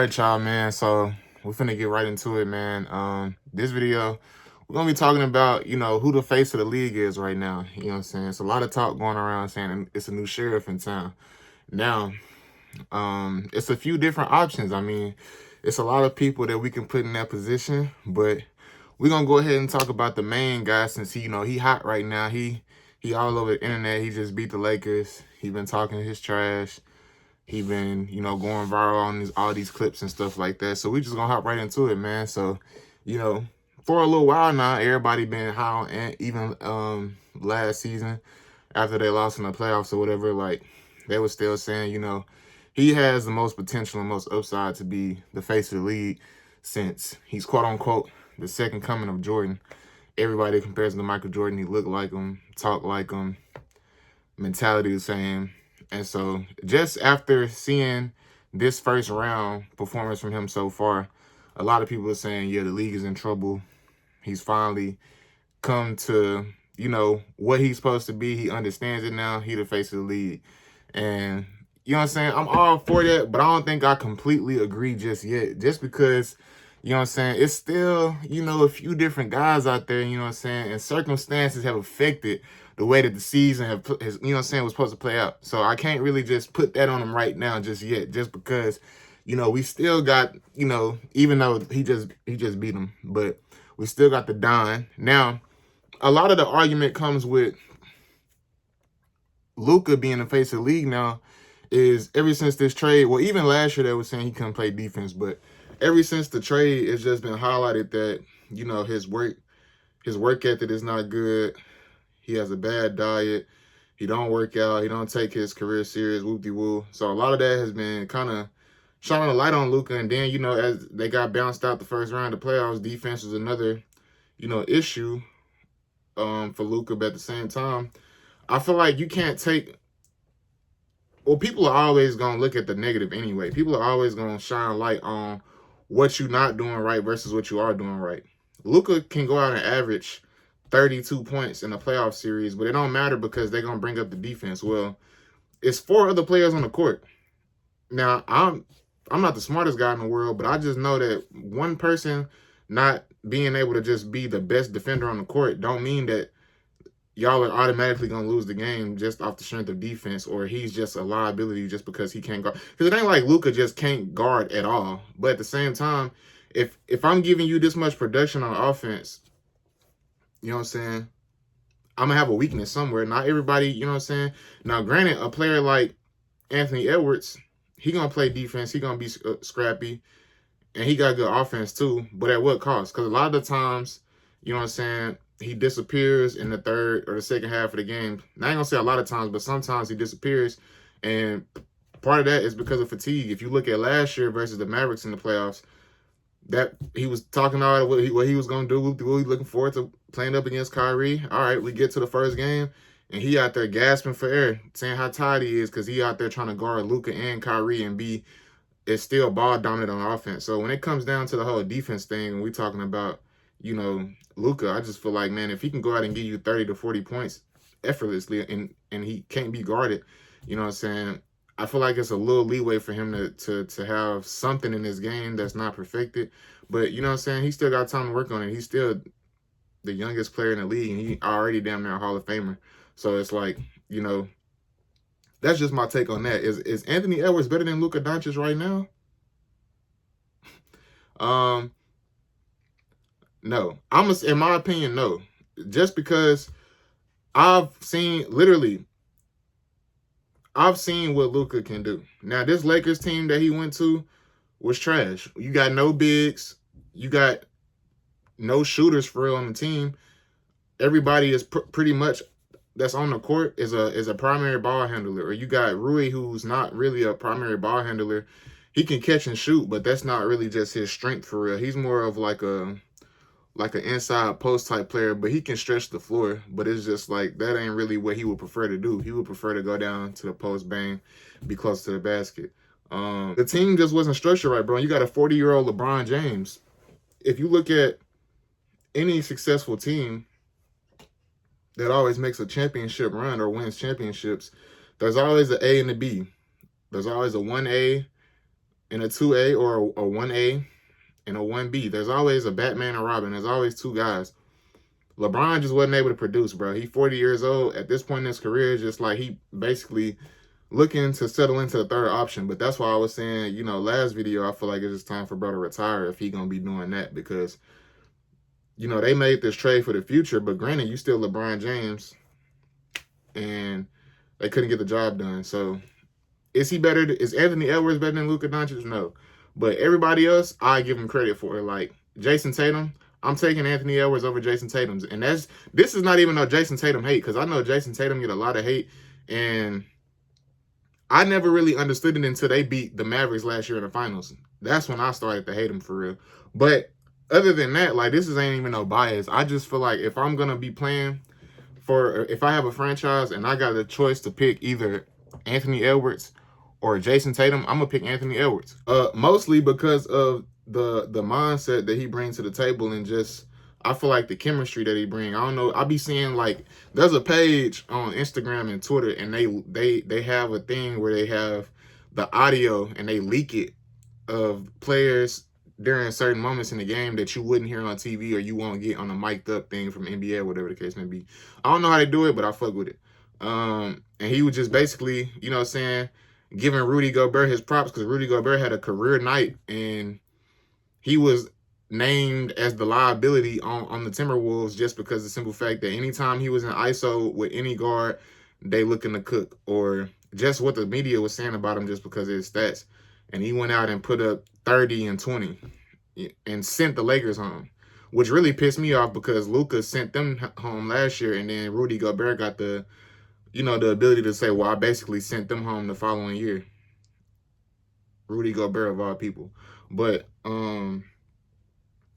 right, y'all, man. So we're finna get right into it, man. This video, we're gonna be talking about, who the face of the league is right now. You know what I'm saying? It's a lot of talk going around saying it's a new sheriff in town. Now, it's a few different options. I mean, it's a lot of people that we can put in that position, but we're gonna go ahead and talk about the main guy since he hot right now. He all over the internet. He just beat the Lakers. He been talking his trash. He been, going viral on all these clips and stuff like that. So we just gonna hop right into it, man. So, you know, for a little while now, everybody been high on Ant, even last season after they lost in the playoffs or whatever, like they were still saying, he has the most potential and most upside to be the face of the league since he's quote unquote the second coming of Jordan. Everybody compares him to Michael Jordan. He look like him, talk like him, mentality the same. And so just after seeing this first round performance from him so far, a lot of people are saying, yeah, the league is in trouble. He's finally come to, what he's supposed to be. He understands it now. He the face of the league. And, you know what I'm saying? I'm all for that, but I don't think I completely agree just yet. Just because, you know what I'm saying, it's still, a few different guys out there, you know what I'm saying, and circumstances have affected the way that the season has, was supposed to play out. So I can't really just put that on him right now just yet, just because, we still got, even though he just beat him, but we still got the Don. Now, a lot of the argument comes with Luka being the face of the league now is ever since this trade, well, even last year they were saying he couldn't play defense, but ever since the trade, it's just been highlighted that, his work ethic is not good. He has a bad diet. He don't work out. He don't take his career serious, whoop-de-woo. So a lot of that has been kind of shining a light on Luka. And then, as they got bounced out the first round of the playoffs, defense was another, issue for Luka. But at the same time, I feel like you can't take... Well, people are always going to look at the negative anyway. People are always going to shine light on what you're not doing right versus what you are doing right. Luka can go out and average 32 points in a playoff series, but it don't matter because they're going to bring up the defense. Well, it's 4 other players on the court. Now, I'm not the smartest guy in the world, but I just know that one person not being able to just be the best defender on the court don't mean that y'all are automatically going to lose the game just off the strength of defense, or he's just a liability just because he can't guard. Because it ain't like Luka just can't guard at all. But at the same time, if I'm giving you this much production on offense, you know what I'm saying, I'm going to have a weakness somewhere. Not everybody, you know what I'm saying? Now, granted, a player like Anthony Edwards, he going to play defense. He going to be scrappy. And he got good offense too. But at what cost? Because a lot of the times, you know what I'm saying, he disappears in the third or the second half of the game. Now, I ain't going to say a lot of times, but sometimes he disappears. And part of that is because of fatigue. If you look at last year versus the Mavericks in the playoffs, that he was talking about what he was going to do. He looking forward to playing up against Kyrie. All right, we get to the first game, and he out there gasping for air, saying how tired he is because he out there trying to guard Luka and Kyrie and is still ball dominant on offense. So when it comes down to the whole defense thing, we're talking about, Luka, I just feel like, man, if he can go out and give you 30 to 40 points effortlessly and he can't be guarded, you know what I'm saying, I feel like it's a little leeway for him to have something in his game that's not perfected. But, you know what I'm saying, he still got time to work on it. He's still the youngest player in the league, and he already damn near a Hall of Famer. So it's like, that's just my take on that. Is Anthony Edwards better than Luka Doncic right now? No. In my opinion, no. Just because I've seen what Luka can do. Now, this Lakers team that he went to was trash. You got no bigs. You got no shooters for real on the team. Everybody is pretty much that's on the court is a primary ball handler. Or you got Rui, who's not really a primary ball handler. He can catch and shoot, but that's not really just his strength for real. He's more of like an inside post type player, but he can stretch the floor. But it's just like that ain't really what he would prefer to do. He would prefer to go down to the post, bang, be close to the basket. The team just wasn't structured right, bro. You got a 40-year-old LeBron James. If you look at any successful team that always makes a championship run or wins championships, there's always an A and a B. There's always a 1A, in a 2A or a 1A and a 1B. There's always a Batman and Robin. There's always two guys. LeBron just wasn't able to produce, bro. He's 40 years old. At this point in his career, just like he basically looking to settle into the third option. But that's why I was saying, you know, last video, I feel like it's just time for bro to retire if he gonna be doing that, because, you know, they made this trade for the future, but granted, you still LeBron James, and they couldn't get the job done. So is he better? Is Anthony Edwards better than Luka Doncic? No. But everybody else, I give him credit for it. Like Jason Tatum, I'm taking Anthony Edwards over Jason Tatum's. And this is not even no Jason Tatum hate, because I know Jason Tatum get a lot of hate, and I never really understood it until they beat the Mavericks last year in the finals. That's when I started to hate him for real. But other than that, like, this ain't even no bias. I just feel like if I'm gonna be playing if I have a franchise and I got a choice to pick either Anthony Edwards or Jason Tatum, I'm gonna pick Anthony Edwards. Mostly because of the mindset that he brings to the table, and just I feel like the chemistry that he brings. I don't know. I be seeing, like, there's a page on Instagram and Twitter, and they have a thing where they have the audio and they leak it of players during certain moments in the game that you wouldn't hear on TV, or you won't get on a mic'd up thing from NBA or whatever the case may be. I don't know how they do it, but I fuck with it. And he was just basically, you know what I'm saying, giving Rudy Gobert his props, because Rudy Gobert had a career night, and he was named as the liability on the Timberwolves just because of the simple fact that anytime he was in ISO with any guard, they looking to cook, or just what the media was saying about him just because of his stats. And he went out and put up 30 and 20 and sent the Lakers home, which really pissed me off because Luka sent them home last year, and then Rudy Gobert got the, you know, the ability to say, well, I basically sent them home the following year. Rudy Gobert of all people. But,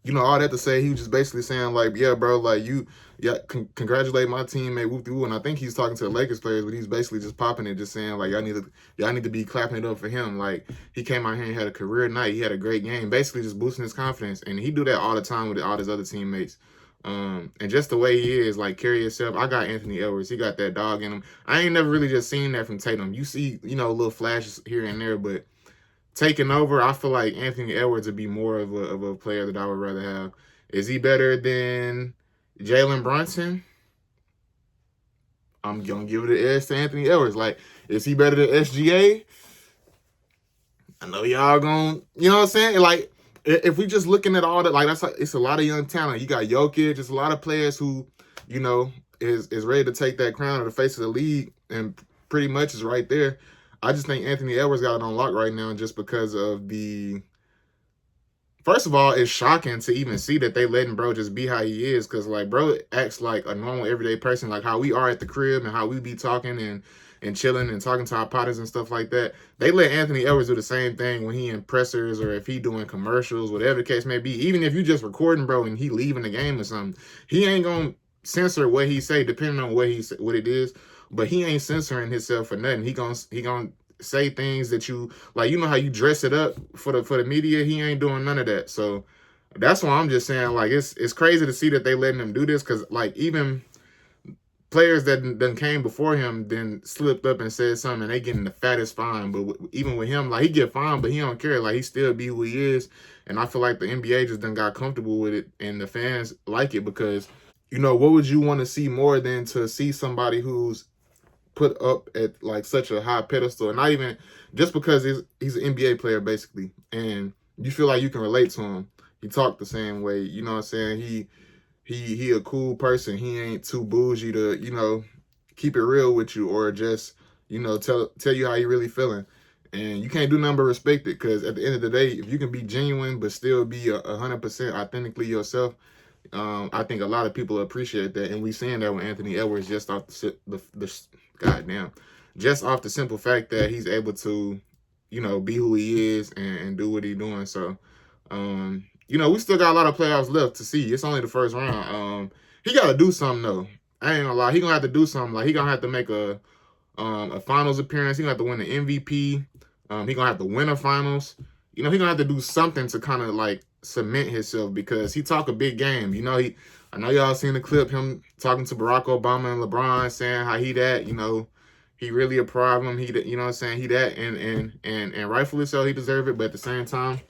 you know, all that to say, he was just basically saying, like, yeah, bro, like, congratulate my teammate, whoop-de-woo. And I think he's talking to the Lakers players, but he's basically just popping it, just saying, like, y'all need to be clapping it up for him. Like, he came out here and had a career night. He had a great game, basically just boosting his confidence. And he do that all the time with all his other teammates. And just the way he is, like, carry yourself. I got Anthony Edwards. He got that dog in him. I ain't never really just seen that from Tatum. You see, you know, little flashes here and there, but taking over, I feel like Anthony Edwards would be more of a player that I would rather have. Is he better than Jalen Brunson? I'm going to give it an edge to Anthony Edwards. Like, is he better than SGA? I know y'all going to, you know what I'm saying? Like, if we just looking at all that, like, it's a lot of young talent. You got Jokic, just a lot of players who, you know, is ready to take that crown of the face of the league, and pretty much is right there. I just think Anthony Edwards got it on lock right now just because of the... First of all, it's shocking to even see that they letting bro just be how he is, because, like, bro acts like a normal everyday person, like how we are at the crib and how we be talking and chilling and talking to our partners and stuff like that. They let Anthony Edwards do the same thing when he in pressers, or if he doing commercials, whatever the case may be. Even if you just recording, bro, and he leaving the game or something, he ain't gonna censor what he say depending on what it is. But he ain't censoring himself for nothing. He gonna say things that you like. You know how you dress it up for the media. He ain't doing none of that. So that's why I'm just saying, like, it's crazy to see that they letting him do this, because, like, even players that done came before him then slipped up and said something, and they getting the fattest fine. But even with him, like, he get fined, but he don't care. Like, he still be who he is. And I feel like the NBA just done got comfortable with it, and the fans like it, because, you know, what would you want to see more than to see somebody who's put up at, like, such a high pedestal, and not even just because he's an NBA player basically, and you feel like you can relate to him. He talked the same way, you know what I'm saying? He a cool person. He ain't too bougie to, you know, keep it real with you, or just, you know, tell you how you really feeling. And you can't do nothing but respect it, because at the end of the day, if you can be genuine but still be 100% authentically yourself, I think a lot of people appreciate that. And we seeing that with Anthony Edwards, just off just off the simple fact that he's able to, you know, be who he is and do what he's doing. So, you know, we still got a lot of playoffs left to see. It's only the first round. He got to do something, though. I ain't gonna lie. He gonna have to do something. Like, he gonna have to make a finals appearance. He gonna have to win the MVP. He gonna have to win a finals. You know, he gonna have to do something to kind of, like, cement himself, because he talk a big game. You know, I know y'all seen the clip, him talking to Barack Obama and LeBron, saying how he that, you know, He really a problem. He, you know what I'm saying? He that, and rightfully so, he deserve it. But at the same time,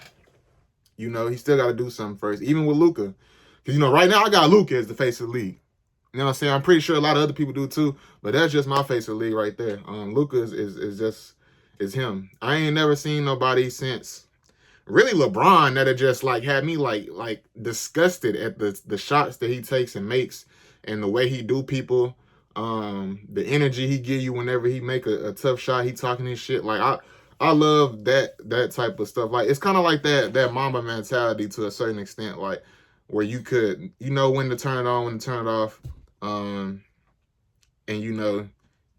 you know, he still got to do something first. Even with Luka, because you know, right now I got Luka as the face of the league. You know what I'm saying? I'm pretty sure a lot of other people do too, but that's just my face of the league right there. Luka is him. I ain't never seen nobody since really LeBron that had just like had me like disgusted at the shots that he takes and makes, and the way he do people, the energy he give you whenever he make a tough shot. He talking his shit. Like I love that type of stuff. Like it's kind of like that Mamba mentality to a certain extent, like where you could, you know, when to turn it on, when to turn it off. And you know,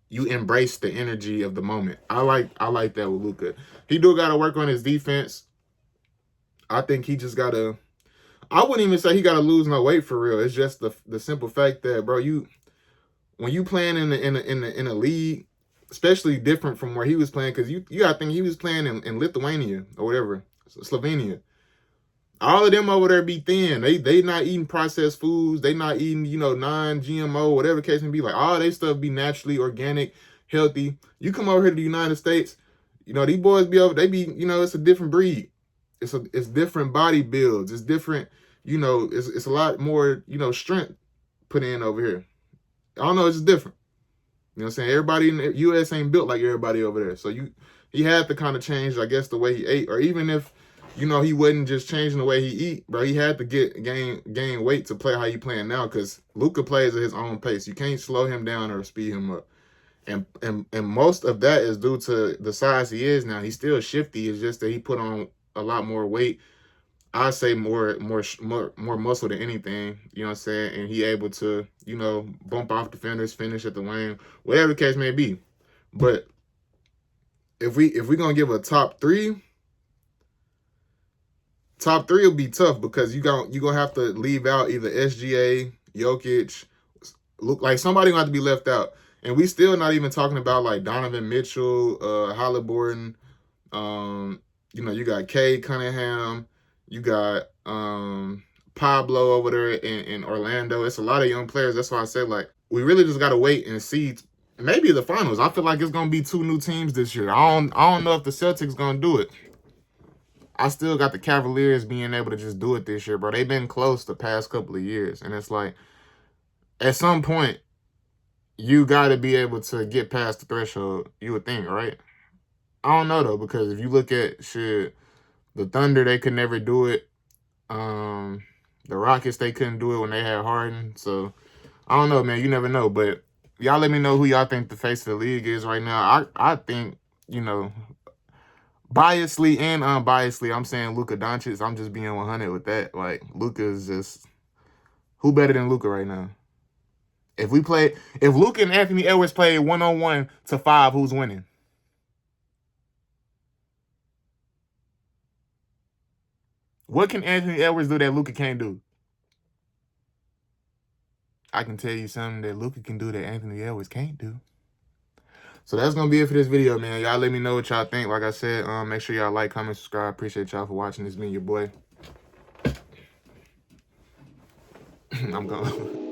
you embrace the energy of the moment. I like that with Luka. He do got to work on his defense. I think he just got to, I wouldn't even say he got to lose no weight for real. It's just the simple fact that, bro, when you playing in a league, especially different from where he was playing, because you got to think he was playing in Lithuania or whatever, Slovenia. All of them over there be thin. They not eating processed foods. They not eating, you know, non-GMO, whatever the case may be. Like all they stuff be naturally organic, healthy. You come over here to the United States, you know, these boys be over, they be, you know, it's a different breed. It's different body builds. It's different, you know, it's a lot more, you know, strength put in over here. I don't know, it's just different. You know what I'm saying? Everybody in the US ain't built like everybody over there. So he had to kind of change, I guess, the way he ate, or even if, you know, he wasn't just changing the way he eat, bro. He had to gain weight to play how he playing now, because Luka plays at his own pace. You can't slow him down or speed him up. And most of that is due to the size he is now. He's still shifty. It's just that he put on a lot more weight. I say more muscle than anything. You know what I'm saying? And he able to, you know, bump off defenders, finish at the lane, whatever the case may be. But if we gonna give a top three will be tough, because you gonna have to leave out either SGA, Jokic, look like somebody gonna have to be left out. And we still not even talking about like Donovan Mitchell, Halliburton. You know, you got Cade Cunningham, you got Pablo over there in Orlando. It's a lot of young players. That's why I said, like, we really just gotta wait and see. Maybe the finals. I feel like it's gonna be 2 new teams this year. I don't know if the Celtics gonna do it. I still got the Cavaliers being able to just do it this year, bro. They've been close the past couple of years. And it's like, at some point, you got to be able to get past the threshold, you would think, right? I don't know, though, because if you look at shit, the Thunder, they could never do it. The Rockets, they couldn't do it when they had Harden. So, I don't know, man. You never know. But y'all let me know who y'all think the face of the league is right now. I think, you know, biasly and unbiasedly, I'm saying Luka Doncic. I'm just being 100 with that. Like, Luka is just, who better than Luka right now? If Luka and Anthony Edwards played 1-on-1 to 5, who's winning? What can Anthony Edwards do that Luka can't do? I can tell you something that Luka can do that Anthony Edwards can't do. So that's going to be it for this video, man. Y'all let me know what y'all think. Like I said, make sure y'all like, comment, subscribe. Appreciate y'all for watching. This been your boy. I'm gone.